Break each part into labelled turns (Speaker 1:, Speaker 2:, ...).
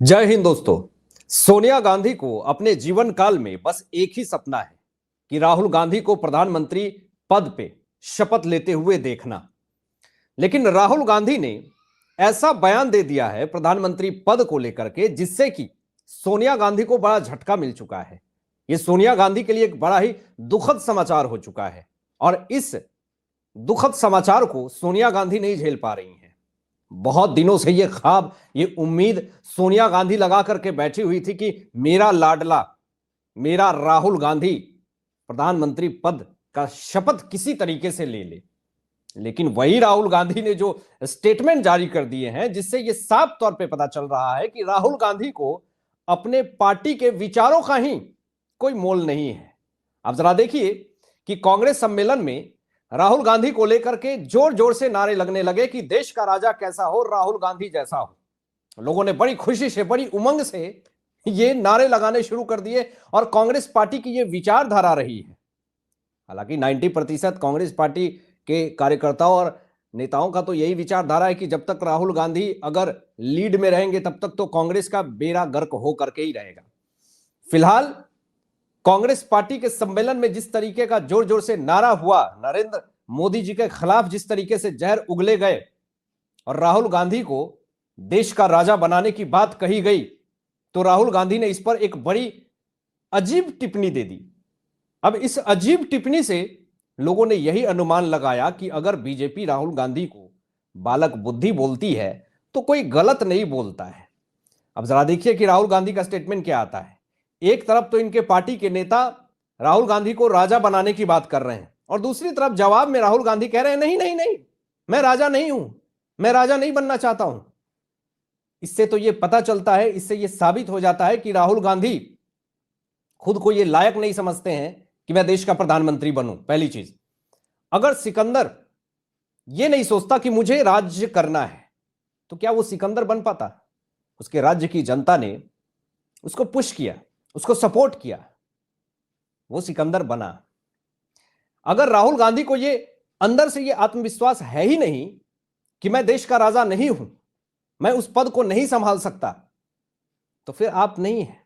Speaker 1: जय हिंद दोस्तों। सोनिया गांधी को अपने जीवन काल में बस एक ही सपना है कि राहुल गांधी को प्रधानमंत्री पद पे शपथ लेते हुए देखना। लेकिन राहुल गांधी ने ऐसा बयान दे दिया है प्रधानमंत्री पद को लेकर के जिससे कि सोनिया गांधी को बड़ा झटका मिल चुका है। यह सोनिया गांधी के लिए एक बड़ा ही दुखद समाचार हो चुका है और इस दुखद समाचार को सोनिया गांधी नहीं झेल पा रही हैं। बहुत दिनों से ये ख्वाब, ये उम्मीद सोनिया गांधी लगा करके बैठी हुई थी कि मेरा लाडला, मेरा राहुल गांधी प्रधानमंत्री पद का शपथ किसी तरीके से ले ले। लेकिन वही राहुल गांधी ने जो स्टेटमेंट जारी कर दिए हैं जिससे ये साफ तौर पे पता चल रहा है कि राहुल गांधी को अपने पार्टी के विचारों का ही कोई मोल नहीं है। अब जरा देखिए कि कांग्रेस सम्मेलन में राहुल गांधी को लेकर के जोर जोर से नारे लगने लगे कि देश का राजा कैसा हो, राहुल गांधी जैसा हो। लोगों ने बड़ी खुशी से, बड़ी उमंग से ये नारे लगाने शुरू कर दिए और कांग्रेस पार्टी की ये विचारधारा रही है। हालांकि 90% कांग्रेस पार्टी के कार्यकर्ताओं और नेताओं का तो यही विचारधारा है कि जब तक राहुल गांधी अगर लीड में रहेंगे तब तक तो कांग्रेस का बेड़ा गर्क हो करके ही रहेगा। फिलहाल कांग्रेस पार्टी के सम्मेलन में जिस तरीके का जोर जोर से नारा हुआ, नरेंद्र मोदी जी के खिलाफ जिस तरीके से जहर उगले गए और राहुल गांधी को देश का राजा बनाने की बात कही गई, तो राहुल गांधी ने इस पर एक बड़ी अजीब टिप्पणी दे दी। अब इस अजीब टिप्पणी से लोगों ने यही अनुमान लगाया कि अगर बीजेपी राहुल गांधी को बालक बुद्धि बोलती है तो कोई गलत नहीं बोलता है। अब जरा देखिए कि राहुल गांधी का स्टेटमेंट क्या आता है। एक तरफ तो इनके पार्टी के नेता राहुल गांधी को राजा बनाने की बात कर रहे हैं और दूसरी तरफ जवाब में राहुल गांधी कह रहे हैं नहीं नहीं नहीं, मैं राजा नहीं हूं, मैं राजा नहीं बनना चाहता हूं। इससे तो यह पता चलता है, इससे यह साबित हो जाता है कि राहुल गांधी खुद को यह लायक नहीं समझते हैं कि मैं देश का प्रधानमंत्री बनूं। पहली चीज, अगर सिकंदर यह नहीं सोचता कि मुझे राज्य करना है तो क्या वो सिकंदर बन पाता? उसके राज्य की जनता ने उसको पुश किया, उसको सपोर्ट किया, वो सिकंदर बना। अगर राहुल गांधी को ये अंदर से ये आत्मविश्वास है ही नहीं कि मैं देश का राजा नहीं हूं, मैं उस पद को नहीं संभाल सकता, तो फिर आप नहीं है।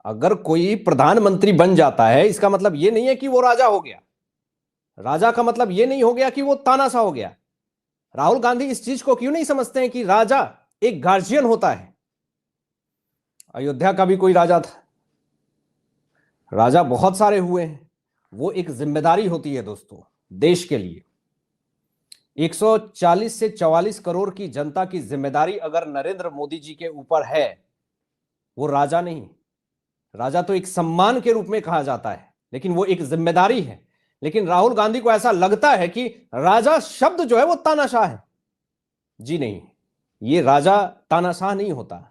Speaker 1: अगर कोई प्रधानमंत्री बन जाता है इसका मतलब यह नहीं है कि वो राजा हो गया। राजा का मतलब यह नहीं हो गया कि वो तानाशाह हो गया। राहुल गांधी इस चीज को क्यों नहीं समझते हैं कि राजा एक गार्जियन होता है। अयोध्या का भी कोई राजा था, राजा बहुत सारे हुए हैं। वो एक जिम्मेदारी होती है दोस्तों देश के लिए। 140 से 44 करोड़ की जनता की जिम्मेदारी अगर नरेंद्र मोदी जी के ऊपर है, वो राजा नहीं। राजा तो एक सम्मान के रूप में कहा जाता है, लेकिन वो एक जिम्मेदारी है। लेकिन राहुल गांधी को ऐसा लगता है कि राजा शब्द जो है वो तानाशाह है। जी नहीं, ये राजा तानाशाह नहीं होता।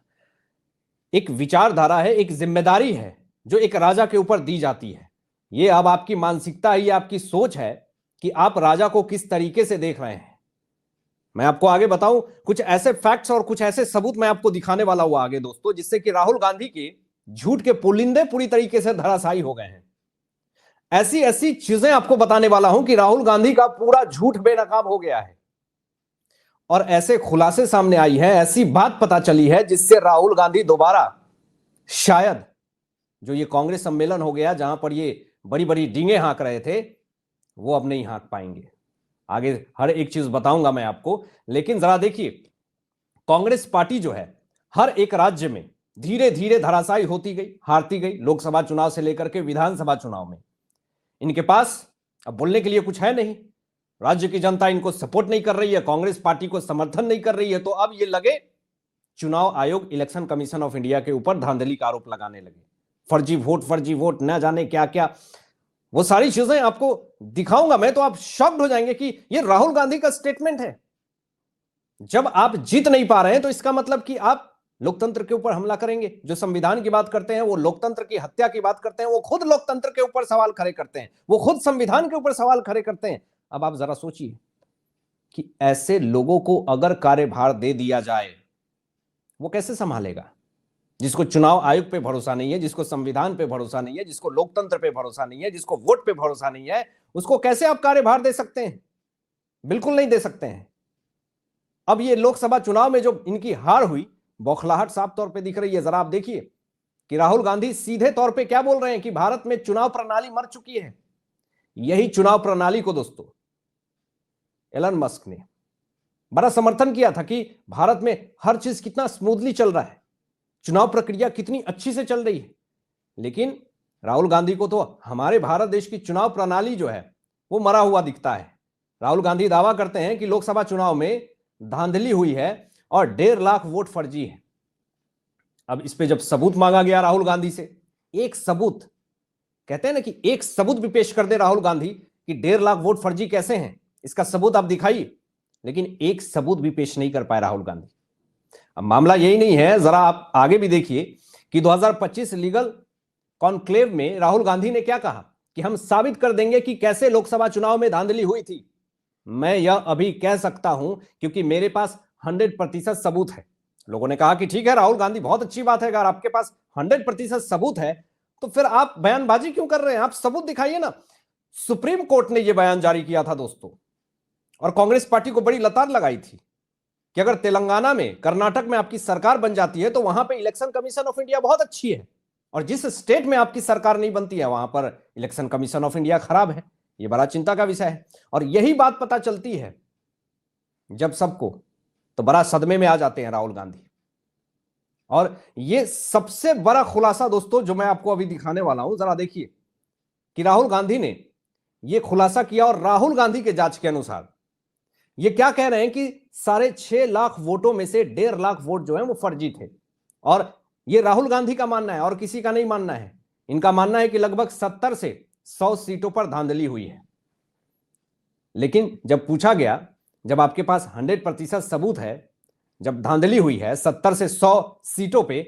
Speaker 1: एक विचारधारा है, एक जिम्मेदारी है जो एक राजा के ऊपर दी जाती है। ये अब आपकी मानसिकता है, ये आपकी सोच है कि आप राजा को किस तरीके से देख रहे हैं। मैं आपको आगे बताऊं, कुछ ऐसे फैक्ट्स और कुछ ऐसे सबूत मैं आपको दिखाने वाला हूं आगे दोस्तों, जिससे कि राहुल गांधी के झूठ के पुलिंदे पूरी तरीके से धराशायी हो गए हैं। ऐसी ऐसी चीजें आपको बताने वाला हूं कि राहुल गांधी का पूरा झूठ बेनकाब हो गया है और ऐसे खुलासे सामने आई है, ऐसी बात पता चली है जिससे राहुल गांधी दोबारा शायद जो ये कांग्रेस सम्मेलन हो गया जहां पर ये बड़ी बड़ी डींगे हाँक रहे थे, वो अब नहीं हाँक पाएंगे। आगे हर एक चीज बताऊंगा मैं आपको, लेकिन जरा देखिए कांग्रेस पार्टी जो है हर एक राज्य में धीरे धीरे धराशायी होती गई, हारती गई। लोकसभा चुनाव से लेकर के विधानसभा चुनाव में इनके पास अब बोलने के लिए कुछ है नहीं। राज्य की जनता इनको सपोर्ट नहीं कर रही है, कांग्रेस पार्टी को समर्थन नहीं कर रही है, तो अब ये लगे चुनाव आयोग, इलेक्शन कमीशन ऑफ इंडिया के ऊपर धांधली का आरोप लगाने लगे। फर्जी वोट, न जाने क्या क्या, वो सारी चीजें आपको दिखाऊंगा मैं, तो आप शॉक्ड हो जाएंगे कि ये राहुल गांधी का स्टेटमेंट है। जब आप जीत नहीं पा रहे हैं तो इसका मतलब कि आप लोकतंत्र के ऊपर हमला करेंगे। जो संविधान की बात करते हैं वो लोकतंत्र की हत्या की बात करते हैं, वो खुद लोकतंत्र के ऊपर सवाल खड़े करते हैं, वो खुद संविधान के ऊपर सवाल खड़े करते हैं। अब आप जरा सोचिए कि ऐसे लोगों को अगर कार्यभार दे दिया जाए, वो कैसे संभालेगा? जिसको चुनाव आयोग पे भरोसा नहीं है, जिसको संविधान पे भरोसा नहीं है, जिसको लोकतंत्र पे भरोसा नहीं है, जिसको वोट पे भरोसा नहीं है, उसको कैसे आप कार्यभार दे सकते हैं? बिल्कुल नहीं दे सकते हैं। अब ये लोकसभा चुनाव में जो इनकी हार हुई, बौखलाहट साफ तौर पे दिख रही है। जरा आप देखिए कि राहुल गांधी सीधे तौर पे क्या बोल रहे हैं कि भारत में चुनाव प्रणाली मर चुकी है। यही चुनाव प्रणाली को दोस्तों एलन मस्क ने बड़ा समर्थन किया था कि भारत में हर चीज कितना स्मूथली चल रहा है, चुनाव प्रक्रिया कितनी अच्छी से चल रही है। लेकिन राहुल गांधी को तो हमारे भारत देश की चुनाव प्रणाली जो है वो मरा हुआ दिखता है। राहुल गांधी दावा करते हैं कि लोकसभा चुनाव में धांधली हुई है और 1.5 लाख वोट फर्जी है। अब इस पे जब सबूत मांगा गया राहुल गांधी से, एक सबूत, कहते हैं ना कि एक सबूत भी पेश कर दे राहुल गांधी कि 1.5 लाख वोट फर्जी कैसे हैं, इसका सबूत आप दिखाइए, लेकिन एक सबूत भी पेश नहीं कर पाए राहुल गांधी। अब मामला यही नहीं है, जरा आप आगे भी देखिए कि 2025 लीगल कॉन्क्लेव में राहुल गांधी ने क्या कहा कि हम साबित कर देंगे कि कैसे लोकसभा चुनाव में धांधली हुई थी। मैं यह अभी कह सकता हूं क्योंकि मेरे पास 100% सबूत है। लोगों ने कहा कि ठीक है राहुल गांधी, बहुत अच्छी बात है, अगर आपके पास 100% सबूत है तो फिर आप बयानबाजी क्यों कर रहे हैं, आप सबूत दिखाइए ना। सुप्रीम कोर्ट ने यह बयान जारी किया था दोस्तों, और कांग्रेस पार्टी को बड़ी लतार लगाई थी कि अगर तेलंगाना में, कर्नाटक में आपकी सरकार बन जाती है तो वहां पे इलेक्शन कमीशन ऑफ इंडिया बहुत अच्छी है, और जिस स्टेट में आपकी सरकार नहीं बनती है वहां पर इलेक्शन कमीशन ऑफ इंडिया खराब है। यह बड़ा चिंता का विषय है, और यही बात पता चलती है जब सबको, तो बड़ा सदमे में आ जाते हैं राहुल गांधी। और यह सबसे बड़ा खुलासा दोस्तों जो मैं आपको अभी दिखाने वाला हूं, जरा देखिए कि राहुल गांधी ने यह खुलासा किया, और राहुल गांधी के जांच के अनुसार ये क्या कह रहे हैं कि 6.5 लाख वोटों में से 1.5 लाख वोट जो है वो फर्जी थे। और ये राहुल गांधी का मानना है और किसी का नहीं मानना है। इनका मानना है कि लगभग 70 से 100 सीटों पर धांधली हुई है। लेकिन जब पूछा गया, जब आपके पास 100% सबूत है, जब धांधली हुई है 70 से 100 सीटों पे,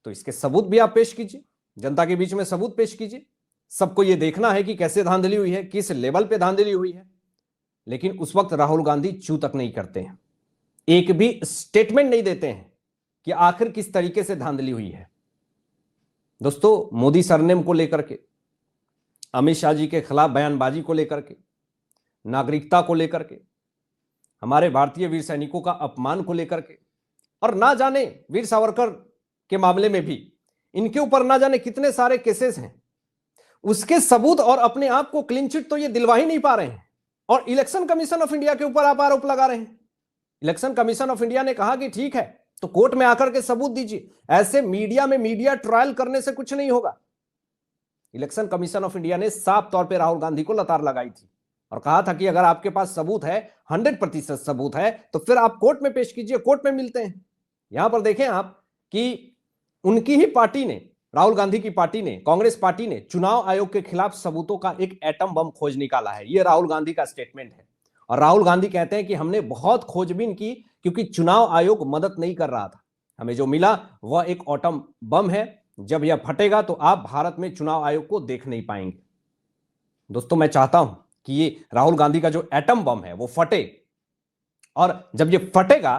Speaker 1: तो इसके सबूत भी आप पेश कीजिए, जनता के बीच में सबूत पेश कीजिए। सबको यह देखना है कि कैसे धांधली हुई है, किस लेवल पे धांधली हुई है। लेकिन उस वक्त राहुल गांधी चू तक नहीं करते हैं, एक भी स्टेटमेंट नहीं देते हैं कि आखिर किस तरीके से धांधली हुई है। दोस्तों, मोदी सरनेम को लेकर के, अमित शाह जी के खिलाफ बयानबाजी को लेकर के, नागरिकता को लेकर के, हमारे भारतीय वीर सैनिकों का अपमान को लेकर के, और ना जाने वीर सावरकर के मामले में भी इनके ऊपर ना जाने कितने सारे केसेस हैं, उसके सबूत और अपने आप को क्लीन चिट तो ये दिलवा ही नहीं पा रहे हैं। और इलेक्शन कमीशन ऑफ इंडिया के ऊपर आप आरोप लगा रहे हैं। इलेक्शन कमीशन ऑफ इंडिया ने कहा कि ठीक है तो कोर्ट में आकर के सबूत दीजिए। ऐसे मीडिया में मीडिया ट्रायल करने से कुछ नहीं होगा। इलेक्शन कमीशन ऑफ इंडिया ने साफ तौर पे राहुल गांधी को लतार लगाई थी और कहा था कि अगर आपके पास सबूत है, 100% सबूत है, तो फिर आप कोर्ट में पेश कीजिए, कोर्ट में मिलते हैं। यहां पर देखें आप कि उनकी ही पार्टी ने, राहुल गांधी की पार्टी ने, कांग्रेस पार्टी ने चुनाव आयोग के खिलाफ सबूतों का एक एटम बम खोज निकाला है। यह राहुल गांधी का स्टेटमेंट है। और राहुल गांधी कहते हैं कि हमने बहुत खोजबीन की क्योंकि चुनाव आयोग मदद नहीं कर रहा था, हमें जो मिला वह एक एटम बम है। जब यह फटेगा तो आप भारत में चुनाव आयोग को देख नहीं पाएंगे। दोस्तों, मैं चाहता हूं कि ये राहुल गांधी का जो एटम बम है वो फटे, और जब ये फटेगा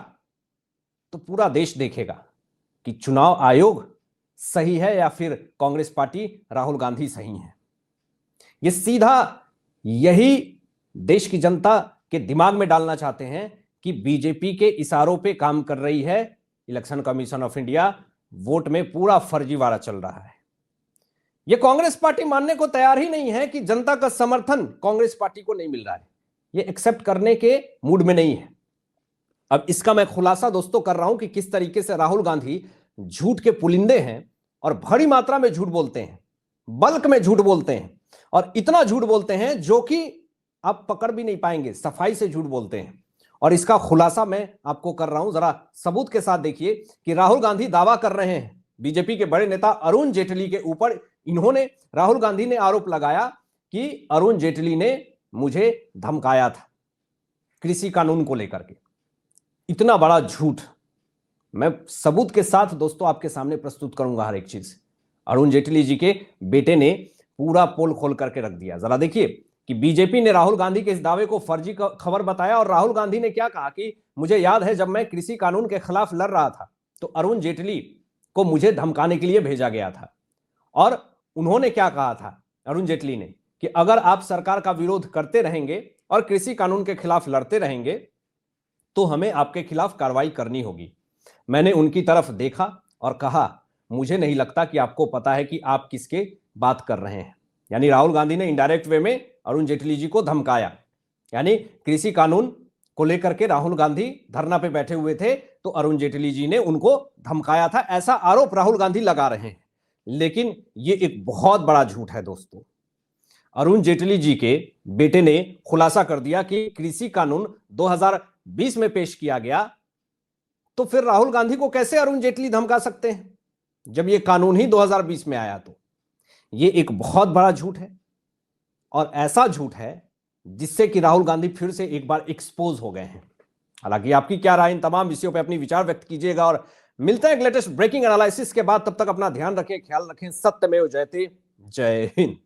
Speaker 1: तो पूरा देश देखेगा कि चुनाव आयोग सही है या फिर कांग्रेस पार्टी, राहुल गांधी सही है। ये सीधा यही देश की जनता के दिमाग में डालना चाहते हैं कि बीजेपी के इशारों पे काम कर रही है election commission of India, vote में पूरा फर्जीवाड़ा चल रहा है। यह कांग्रेस पार्टी मानने को तैयार ही नहीं है कि जनता का समर्थन कांग्रेस पार्टी को नहीं मिल रहा है। यह एक्सेप्ट करने के मूड में नहीं है। अब इसका मैं खुलासा दोस्तों कर रहा हूं कि किस तरीके से राहुल गांधी झूठ के पुलिंदे हैं और भारी मात्रा में झूठ बोलते हैं, बल्क में झूठ बोलते हैं, और इतना झूठ बोलते हैं जो कि आप पकड़ भी नहीं पाएंगे, सफाई से झूठ बोलते हैं। और इसका खुलासा मैं आपको कर रहा हूं, जरा सबूत के साथ देखिए कि राहुल गांधी दावा कर रहे हैं बीजेपी के बड़े नेता अरुण जेटली के ऊपर। राहुल गांधी ने आरोप लगाया कि अरुण जेटली ने मुझे धमकाया था कृषि कानून को लेकर के। इतना बड़ा झूठ मैं सबूत के साथ दोस्तों आपके सामने प्रस्तुत करूंगा हर एक चीज। अरुण जेटली जी के बेटे ने पूरा पोल खोल करके रख दिया। जरा देखिए कि बीजेपी ने राहुल गांधी के इस दावे को फर्जी खबर बताया, और राहुल गांधी ने क्या कहा कि मुझे याद है जब मैं कृषि कानून के खिलाफ लड़ रहा था तो अरुण जेटली को मुझे धमकाने के लिए भेजा गया था। और उन्होंने क्या कहा था अरुण जेटली ने कि अगर आप सरकार का विरोध करते रहेंगे और कृषि कानून के खिलाफ लड़ते रहेंगे तो हमें आपके खिलाफ कार्रवाई करनी होगी। मैंने उनकी तरफ देखा और कहा, मुझे नहीं लगता कि आपको पता है कि आप किसके बात कर रहे हैं। यानी राहुल गांधी ने इनडायरेक्ट वे में अरुण जेटली जी को धमकाया। यानी कृषि कानून को लेकर के राहुल गांधी धरना पे बैठे हुए थे, तो अरुण जेटली जी ने उनको धमकाया था, ऐसा आरोप राहुल गांधी लगा रहे हैं। लेकिन ये एक बहुत बड़ा झूठ है दोस्तों। अरुण जेटली जी के बेटे ने खुलासा कर दिया कि कृषि कानून 2020 में पेश किया गया, तो फिर राहुल गांधी को कैसे अरुण जेटली धमका सकते हैं जब यह कानून ही 2020 में आया? तो यह एक बहुत बड़ा झूठ है, और ऐसा झूठ है जिससे कि राहुल गांधी फिर से एक बार एक्सपोज हो गए हैं। हालांकि आपकी क्या राय इन तमाम विषयों पर अपनी विचार व्यक्त कीजिएगा, और मिलते हैं एक लेटेस्ट ब्रेकिंग एनालिसिस के बाद। तब तक अपना ध्यान रखें, ख्याल रखें। सत्यमेव जयते। जय हिंद।